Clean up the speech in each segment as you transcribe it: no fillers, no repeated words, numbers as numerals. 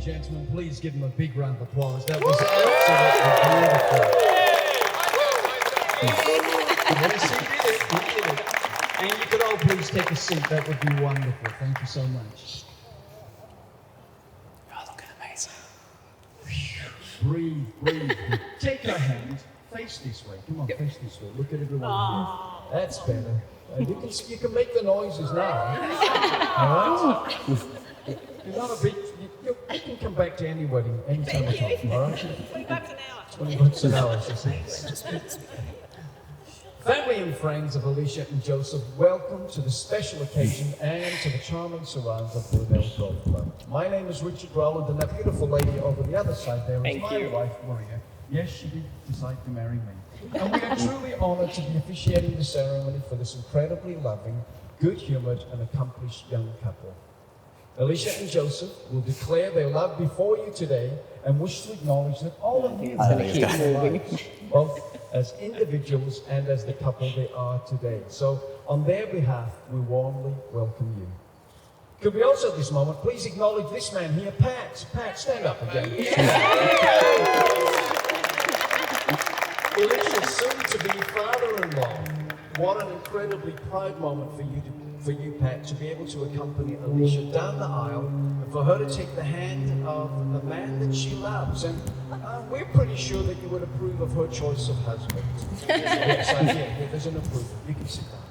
gentlemen, please give them a big round of applause. That was absolutely beautiful. Yes, he did it. And you could all please take a seat. That would be wonderful. Thank you so much. You're looking amazing. Breathe, breathe. Take her hand. Face this way. Come on, face this way. Look at everyone here. That's better. You can make the noises now. All right? You're not a big. You can come back to any wedding anytime at all. All right? $20 an hour. $20 an hour, she says. Family and friends of Elishia and Joseph, welcome to the special occasion and to the charming surrounds of Brunel Golf Club. My name is Richard Rowland, and that beautiful lady over the other side there is my wife, Maria. Yes, she did decide to marry me. And we are truly honored to be officiating the ceremony for this incredibly loving, good-humored, and accomplished young couple. Elishia and Joseph will declare their love before you today and wish to acknowledge that all of you have keep moving, both as individuals and as the couple they are today. So, on their behalf, we warmly welcome you. Could we also at this moment please acknowledge this man here, Pat. Pat, stand up again. Elishia's soon-to-be father-in-law. What an incredibly proud moment for you, Pat, to be able to accompany Elishia down the aisle and for her to take the hand of the man that she loves. And we're pretty sure that you would approve of her choice of husband. Yes, I hear. There's an approval. You can sit down.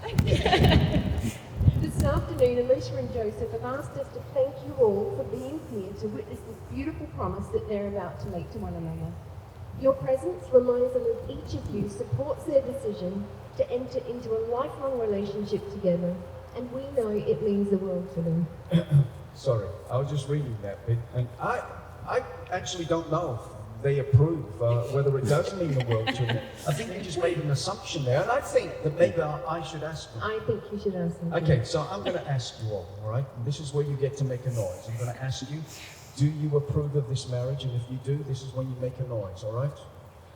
This afternoon, Elishia and Joseph have asked us to thank you all for being here to witness this beautiful promise that they're about to make to one another. Your presence reminds them that each of you supports their decision to enter into a lifelong relationship together, and we know it means the world to them. Sorry, I was just reading that bit, and I actually don't know if they approve whether it does mean the world to them. I think you just made an assumption there, and I think that maybe I should ask them. I think you should ask them. Okay, so I'm going to ask you all right? And this is where you get to make a noise. I'm going to ask you, do you approve of this marriage? And if you do, this is when you make a noise, all right?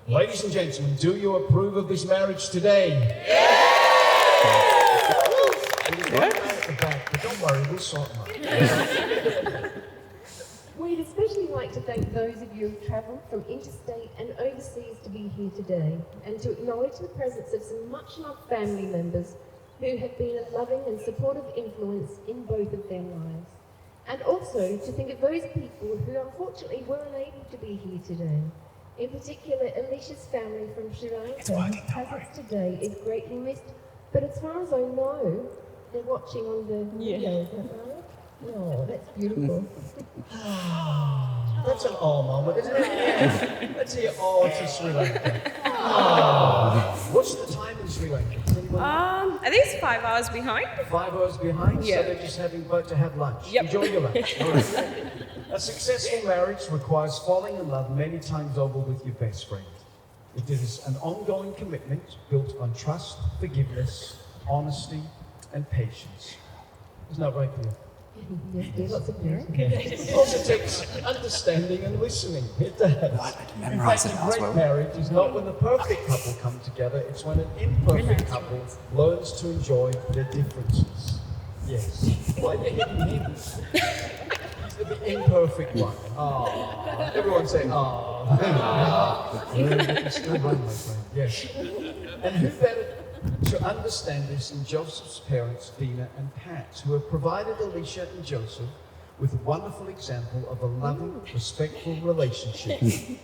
Yes. Ladies and gentlemen, do you approve of this marriage today? Yes! At the back, but don't worry, we'll sort them out. We'd especially like to thank those of you who've travelled from interstate and overseas to be here today, and to acknowledge the presence of some much-loved family members who have been a loving and supportive influence in both of their lives. And also to think of those people who unfortunately were unable to be here today. In particular, Elishia's family from Sri Lanka, whose presence today is greatly missed. But as far as I know, they're watching on the video, is that right? Oh, that's beautiful. That's an awe moment, isn't it? Let's hear awe to Sri Lanka. Oh. What's the time in Sri Lanka? I think it's 5 hours behind. 5 hours behind? Yeah. So they're just about to have lunch. Yep. Enjoy your lunch. All right. A successful marriage requires falling in love many times over with your best friend. It is an ongoing commitment built on trust, forgiveness, honesty, and patience. Isn't that right, Peter? Yes, lots of parents. It also takes understanding and listening. It does. In fact, a great marriage is not when the perfect couple come together, it's when an imperfect couple learns to enjoy their differences. Yes. Why are you hitting him? He's the imperfect one. Aww. Everyone say, aww. You can still run, my friend. Yes. And who better to understand this than Joseph's parents, Dina and Pat, who have provided Elishia and Joseph with a wonderful example of a loving, respectful relationship. She's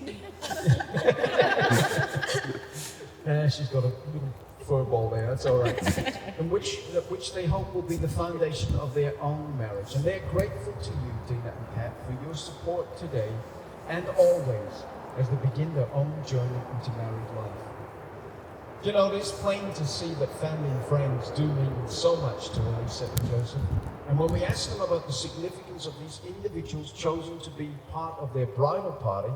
got a little fur ball there, that's all right. And which they hope will be the foundation of their own marriage. And they're grateful to you, Dina and Pat, for your support today and always as they begin their own journey into married life. You know, it's plain to see that family and friends do mean so much to Elishia and Joseph. And when we asked them about the significance of these individuals chosen to be part of their bridal party,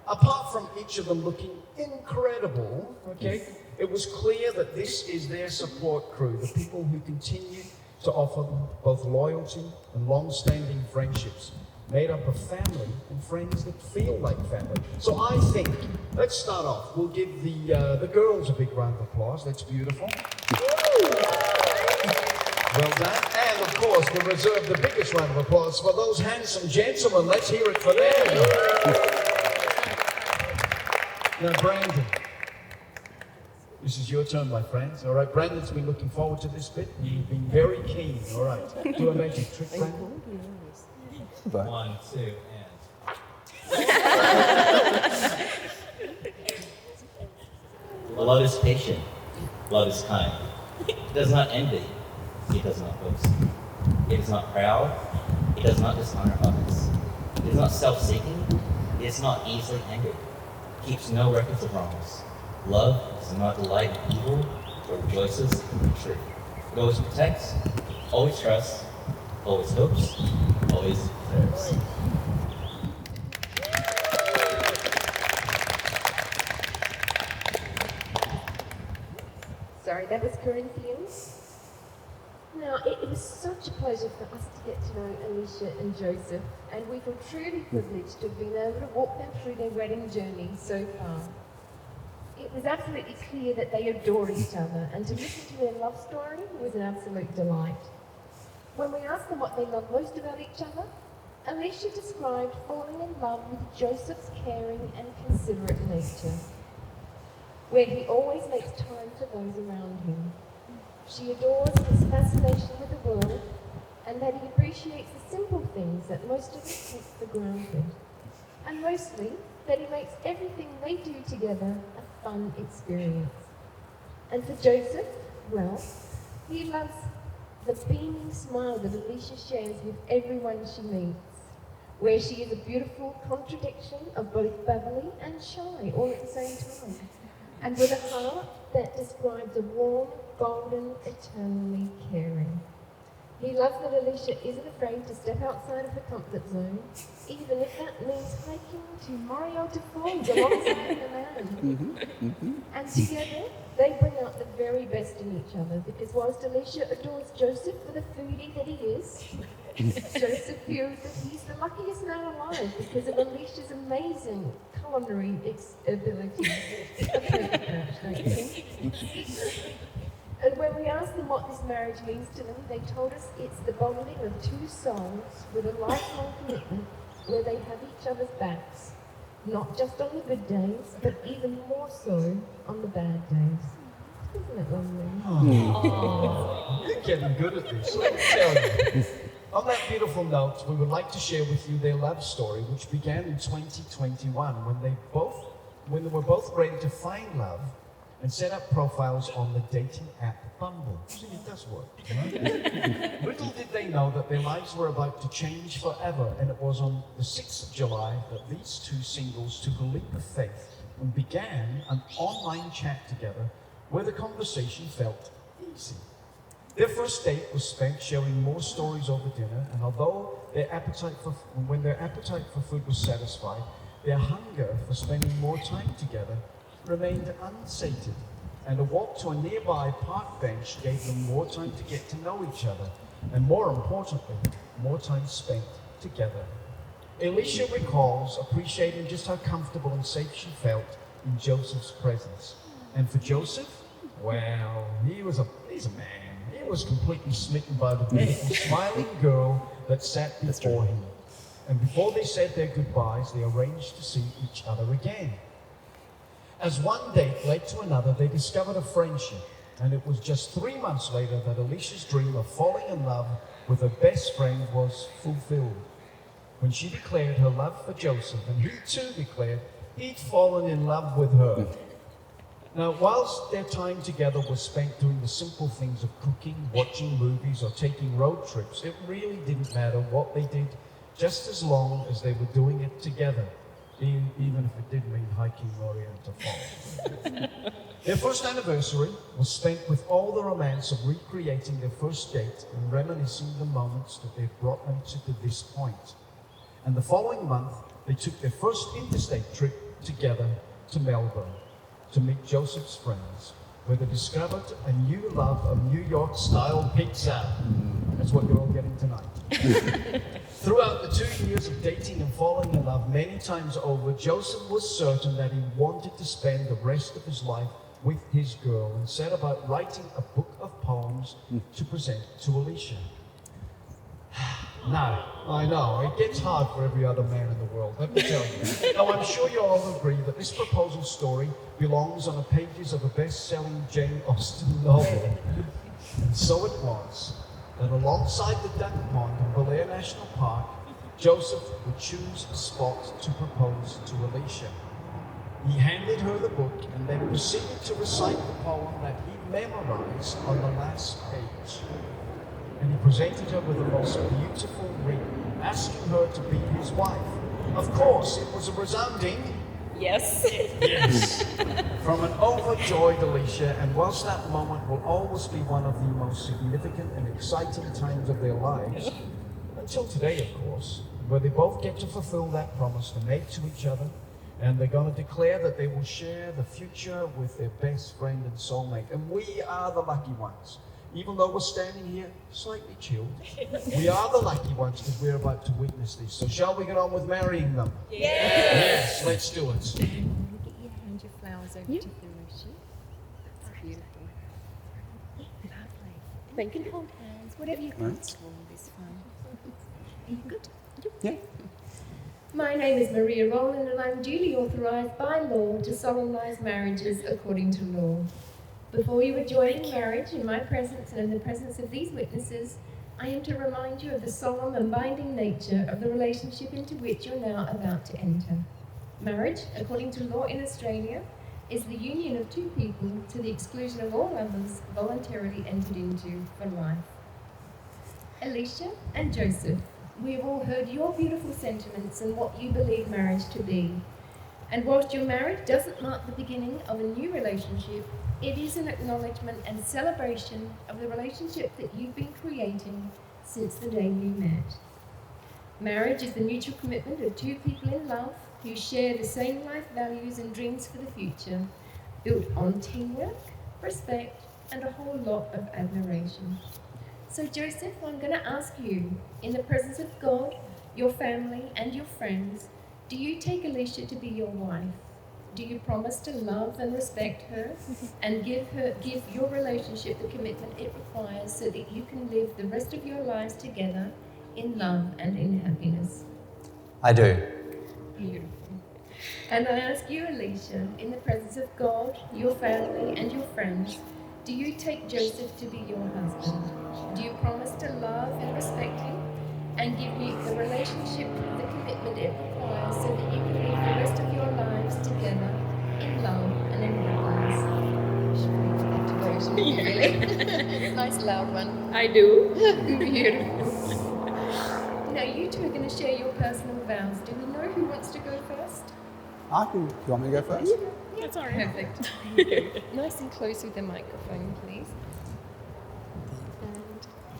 apart from each of them looking incredible, okay, it was clear that this is their support crew, the people who continue to offer them both loyalty and long-standing friendships, made up of family and friends that feel like family. So I think, let's start off. We'll give the girls a big round of applause. That's beautiful. Well done. And of course, we reserve the biggest round of applause for those handsome gentlemen. Let's hear it for them. Now, Brandon, this is your turn, my friends. All right, Brandon's been looking forward to this bit. You've been very keen. All right, do a magic trick, Brandon. 1, 2, and. Love is patient. Love is kind. It does not envy. It does not boast. It is not proud. It does not dishonor others. It is not self-seeking. It is not easily angered. It keeps no records of wrongs. Love does not delight in evil, but rejoices in the truth. It always protects, always trusts, always hopes, always prayers. Sorry, that was Corinthians. Now, it was such a pleasure for us to get to know Elishia and Joseph, and we feel truly privileged to have been able to walk them through their wedding journey so far. It was absolutely clear that they adored each other, and to listen to their love story was an absolute delight. When we asked them what they loved most about each other, Elishia described falling in love with Joseph's caring and considerate nature, where he always makes time for those around him. She adores his fascination with the world and that he appreciates the simple things that most of us take for granted. And mostly, that he makes everything they do together a fun experience. And for Joseph, well, he loves the beaming smile that Elishia shares with everyone she meets, where she is a beautiful contradiction of both bubbly and shy all at the same time, and with a heart that describes a warm, golden, eternally caring. He loves that Elishia isn't afraid to step outside of her comfort zone, even if that means hiking to Mariota Falls alongside a man. And together, they bring out the very best in each other, because whilst Elishia adores Joseph for the foodie that he is, Joseph feels that he's the luckiest man alive because of Elisha's amazing culinary abilities. Don't you think? And when we asked them what this marriage means to them, they told us it's the bonding of two souls with a lifelong commitment where they have each other's backs, not just on the good days, but even more so on the bad days. Isn't it lovely? Oh, you're getting good at this, let me tell you. On that beautiful note, we would like to share with you their love story, which began in 2021 when they were both ready to find love and set up profiles on the dating app Bumble. See, it does work, right? Little did they know that their lives were about to change forever, and it was on the 6th of July that these two singles took a leap of faith and began an online chat together where the conversation felt easy. Their first date was spent sharing more stories over dinner, and although when their appetite for food was satisfied, their hunger for spending more time together remained unsated, and a walk to a nearby park bench gave them more time to get to know each other, and more importantly, more time spent together. Elishia recalls appreciating just how comfortable and safe she felt in Joseph's presence. And for Joseph, well, he's a man. He was completely smitten by the beautiful, smiling girl that sat before him. And before they said their goodbyes, they arranged to see each other again. As one date led to another, they discovered a friendship, and it was just 3 months later that Elisha's dream of falling in love with her best friend was fulfilled, when she declared her love for Joseph, and he too declared he'd fallen in love with her. Now, whilst their time together was spent doing the simple things of cooking, watching movies, or taking road trips, it really didn't matter what they did, just as long as they were doing it together, even if it did mean hiking Mariota Falls. Their first anniversary was spent with all the romance of recreating their first date and reminiscing the moments that had brought them to this point. And the following month, they took their first interstate trip together to Melbourne to meet Joseph's friends, where they discovered a new love of New York-style pizza. That's what you're all getting tonight. Throughout the 2 years of dating and falling in love many times over, Joseph was certain that he wanted to spend the rest of his life with his girl and set about writing a book of poems to present to Elishia. No, I know, it gets hard for every other man in the world, let me tell you. Now, I'm sure you all agree that this proposal story belongs on the pages of a best-selling Jane Austen novel. And so it was that alongside the duck pond in Belair National Park, Joseph would choose a spot to propose to Elishia. He handed her the book and then proceeded to recite the poem that he memorized on the last page. And he presented her with the most beautiful ring, asking her to be his wife. Of course, it was a resounding Yes. yes from an overjoyed Elishia, and whilst that moment will always be one of the most significant and exciting times of their lives, until today, of course, where they both get to fulfill that promise they made to each other, and they're going to declare that they will share the future with their best friend and soulmate. And we are the lucky ones. Even though we're standing here slightly chilled, we are the lucky ones because we're about to witness this. So shall we get on with marrying them? Yes, let's do it. Get your hand your flowers over to Elishia. That's beautiful. Lovely. Thank you. Can hold hands, whatever you comfortable with is fine. Are you good? Yeah. My name is Maria Rowland, and I'm duly authorised by law to solemnise marriages according to law. Before you are joined in marriage in my presence and in the presence of these witnesses, I am to remind you of the solemn and binding nature of the relationship into which you're now about to enter. Marriage, according to law in Australia, is the union of two people to the exclusion of all others voluntarily entered into for life. Elishia and Joseph, we have all heard your beautiful sentiments and what you believe marriage to be. And whilst your marriage doesn't mark the beginning of a new relationship, it is an acknowledgement and celebration of the relationship that you've been creating since the day you met. Marriage is the mutual commitment of two people in love who share the same life values and dreams for the future, built on teamwork, respect, and a whole lot of admiration. So Joseph, I'm going to ask you, in the presence of God, your family, and your friends, do you take Elishia to be your wife? Do you promise to love and respect her and give your relationship the commitment it requires so that you can live the rest of your lives together in love and in happiness? I do. Beautiful. And I ask you, Elishia, in the presence of God, your family, and your friends, do you take Joseph to be your husband? Do you promise to love and respect him and give you the relationship the commitment it requires so that you can live the rest of your lives together in love and in happiness? Nice loud one. I do. Beautiful. Now you two are going to share your personal vows. Do we know who wants to go first? Do you want me to go first? That's all right. Perfect. Nice and close with the microphone, please.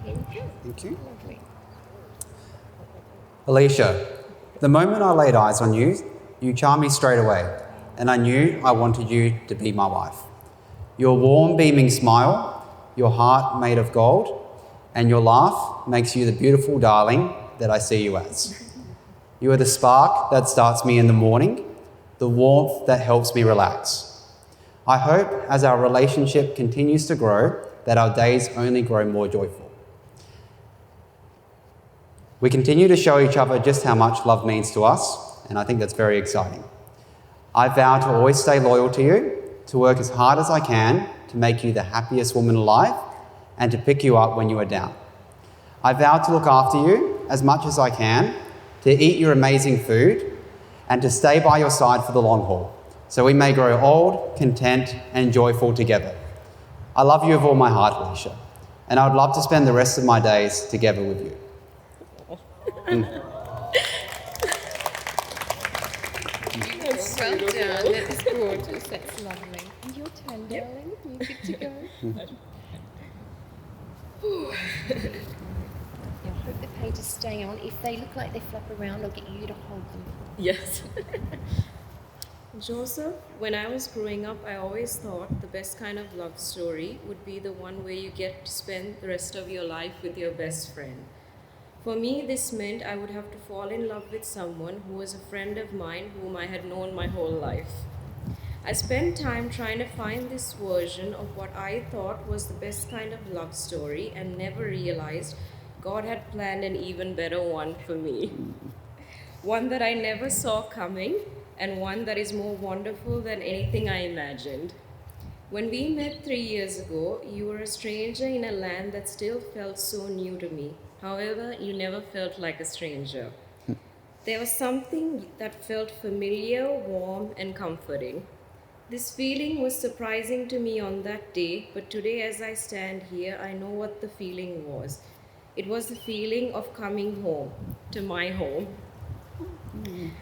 And here we go. Thank you. Lovely. Elishia, the moment I laid eyes on you, you charmed me straight away, and I knew I wanted you to be my wife. Your warm, beaming smile, your heart made of gold, and your laugh makes you the beautiful darling that I see you as. You are the spark that starts me in the morning, the warmth that helps me relax. I hope as our relationship continues to grow, that our days only grow more joyful. We continue to show each other just how much love means to us, and I think that's very exciting. I vow to always stay loyal to you, to work as hard as I can to make you the happiest woman alive, and to pick you up when you are down. I vow to look after you as much as I can, to eat your amazing food, and to stay by your side for the long haul, so we may grow old, content, and joyful together. I love you with all my heart, Elishia, and I would love to spend the rest of my days together with you. Well done. That's gorgeous. That's lovely. And your turn, darling. You good to go? I hope the pages stay on. If they look like they flap around, I'll get you to hold them. Yes. Joseph, when I was growing up, I always thought the best kind of love story would be the one where you get to spend the rest of your life with your best friend. For me, this meant I would have to fall in love with someone who was a friend of mine whom I had known my whole life. I spent time trying to find this version of what I thought was the best kind of love story and never realized God had planned an even better one for me. One that I never saw coming, and one that is more wonderful than anything I imagined. When we met 3 years ago, you were a stranger in a land that still felt so new to me. However, you never felt like a stranger. There was something that felt familiar, warm, and comforting. This feeling was surprising to me on that day, but today, as I stand here, I know what the feeling was. It was the feeling of coming home, to my home.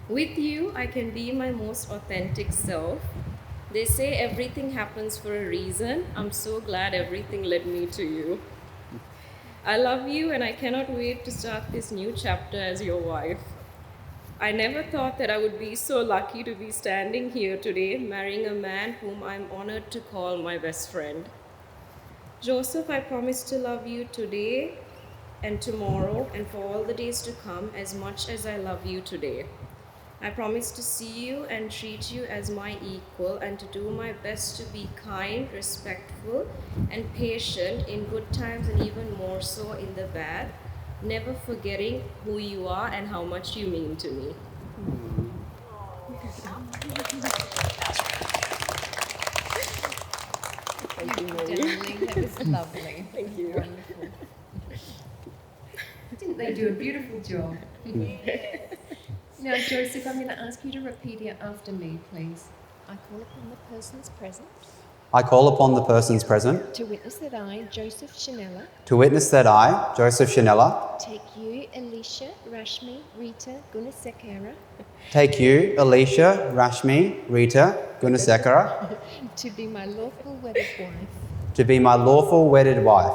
With you, I can be my most authentic self. They say everything happens for a reason. I'm so glad everything led me to you. I love you, and I cannot wait to start this new chapter as your wife. I never thought that I would be so lucky to be standing here today, marrying a man whom I'm honored to call my best friend. Joseph, I promise to love you today and tomorrow and for all the days to come as much as I love you today. I promise to see you and treat you as my equal and to do my best to be kind, respectful, and patient in good times and even more so in the bad, never forgetting who you are and how much you mean to me. Thank you, Marie. Darling, that was lovely. Thank you. Wonderful. Didn't they do a beautiful job? Now, Joseph, I'm going to ask you to repeat it after me, please. I call upon the persons present I call upon the persons present to witness that I, Joseph Chanella, to witness that I, Joseph Chanella, take you, Elishia, Rashmi, Rita, Gunasekara, take you, Elishia, Rashmi, Rita, Gunasekara, to be my lawful wedded wife. to be my lawful wedded wife.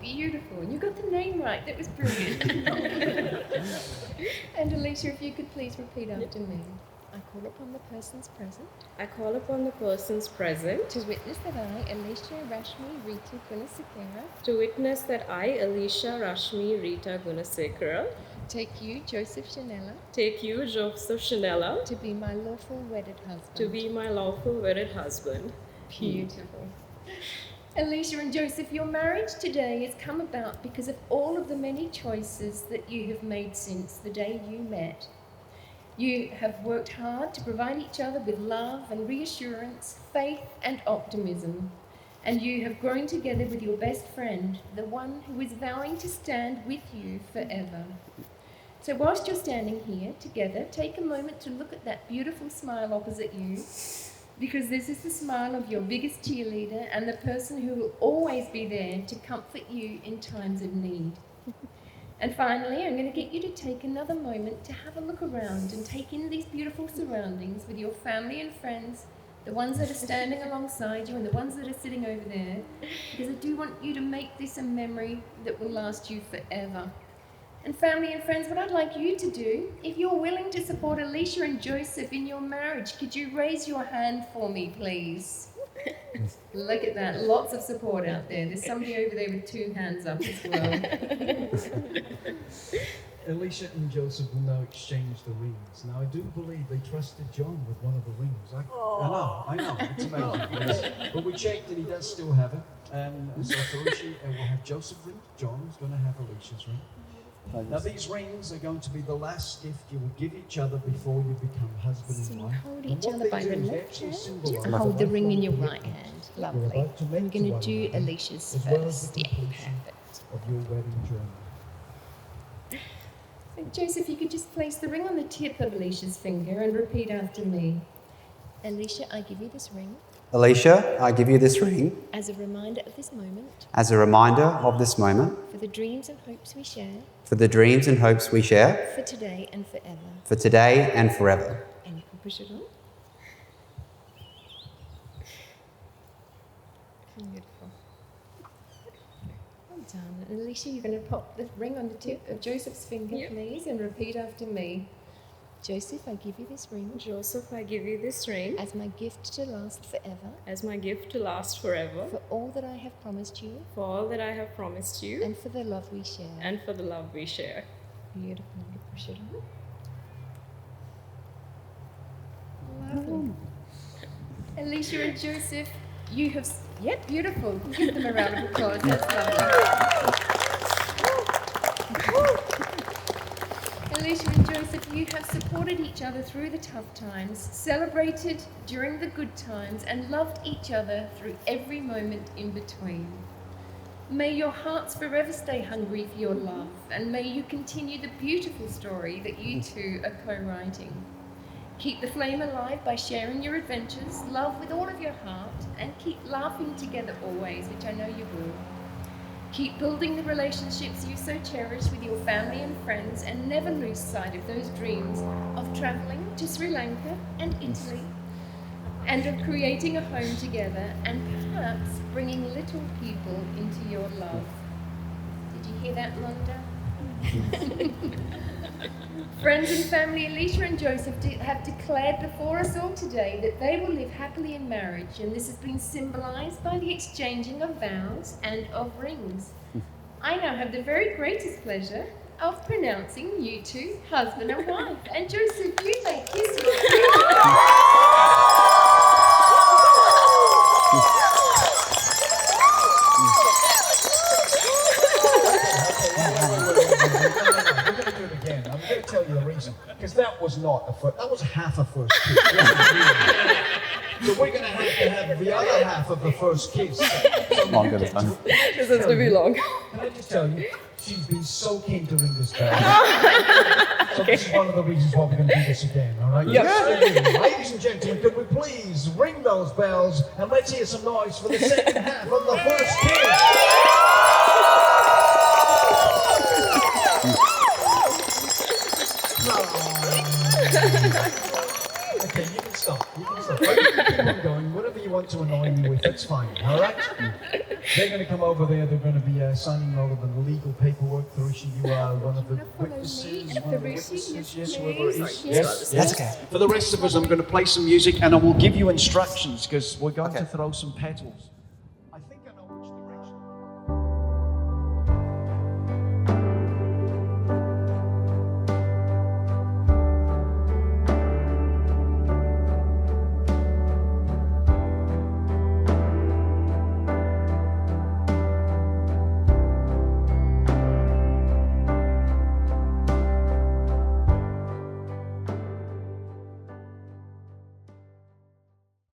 Beautiful. And you got the name right. That was brilliant. And Elishia, if you could please repeat after me. I call upon the persons present I call upon the persons present to witness that I, Elishia, Rashmi, Rita, Gunasekara, to witness that I, Elishia, Rashmi, Rita Gunasekara, take you, Joseph Chanella, take you, Joseph Chanella, to be my lawful wedded husband. to be my lawful wedded husband. Beautiful. Elishia and Joseph, your marriage today has come about because of all of the many choices that you have made since the day you met. You have worked hard to provide each other with love and reassurance, faith and optimism. And you have grown together with your best friend, the one who is vowing to stand with you forever. So whilst you're standing here together, take a moment to look at that beautiful smile opposite you, because this is the smile of your biggest cheerleader and the person who will always be there to comfort you in times of need. And finally, I'm going to get you to take another moment to have a look around and take in these beautiful surroundings with your family and friends, the ones that are standing alongside you and the ones that are sitting over there, because I do want you to make this a memory that will last you forever. And family and friends, what I'd like you to do, if you're willing to support Elishia and Joseph in your marriage, could you raise your hand for me, please? Look at that, lots of support out there. There's somebody over there with 2 hands up as well. Elishia and Joseph will now exchange the rings. Now, I do believe they trusted John with one of the rings. I know, it's amazing. Yes. But we checked and he does still have it. So Elishia will have Joseph's ring, John's going to have Alicia's ring. Now, these rings are going to be the last gift you will give each other before you become husband So and you wife. hold And each what other they by do the is left actually hand symbolise and hold the ring in your lifelong right commitment hand. you're Lovely. about to make I'm to going one to do another, Alicia's as well as first. the Yeah, completion perfect. of your wedding journey. So Joseph, you could just place the ring on the tip of Alicia's finger and repeat after me. Elishia, I give you this ring Elishia, I give you this ring as a reminder of this moment, as a reminder of this moment, for the dreams and hopes we share, for the dreams and hopes we share, for today and forever. for today and forever. And you can push it on. Beautiful. Well done. And Elishia, you're going to pop the ring on the tip of Joseph's finger, Yep. please, and repeat after me. Joseph, I give you this ring Joseph, I give you this ring as my gift to last forever, as my gift to last forever, for all that I have promised you, for all that I have promised you, and for the love we share. and for the love we share. Beautiful. You push it on. Lovely. Elishia and Joseph, you have... Yep, beautiful. Give them a round of applause. That's lovely. Elishia and Joseph, you have supported each other through the tough times, celebrated during the good times, and loved each other through every moment in between. May your hearts forever stay hungry for your love, and may you continue the beautiful story that you two are co-writing. Keep the flame alive by sharing your adventures, love with all of your heart, and keep laughing together always, which I know you will. Keep building the relationships you so cherish with your family and friends, and never lose sight of those dreams of travelling to Sri Lanka and Italy, and of creating a home together, and perhaps bringing little people into your love. Did you hear that, Londa? Friends and family, Elishia and Joseph have declared before us all today that they will live happily in marriage, and this has been symbolised by the exchanging of vows and of rings. I now have the very greatest pleasure of pronouncing you two husband and wife. And Joseph, you may kiss your I'm going to tell you the reason, because that was not a first, that was half a first kiss. So we're going to have the other half of the first kiss. Longer this time. This has to be long. Can I just tell you, she's been so keen to ring this bell. So this is one of the reasons why we're going to do this again, all right? Yes. Ladies and gentlemen, could we please ring those bells and let's hear some noise for the second half of the first kiss. Okay, you can stop. You can stop. You can keep on going. Whatever you want to annoy me with, that's fine. All right? They're going to come over there. They're going to be signing all of the legal paperwork. Theresa, you are one of the witnesses. One of the witnesses. Yes, whoever it is. Yes, That's okay. For the rest of us, I'm going to play some music and I will give you instructions because we're going to throw some petals.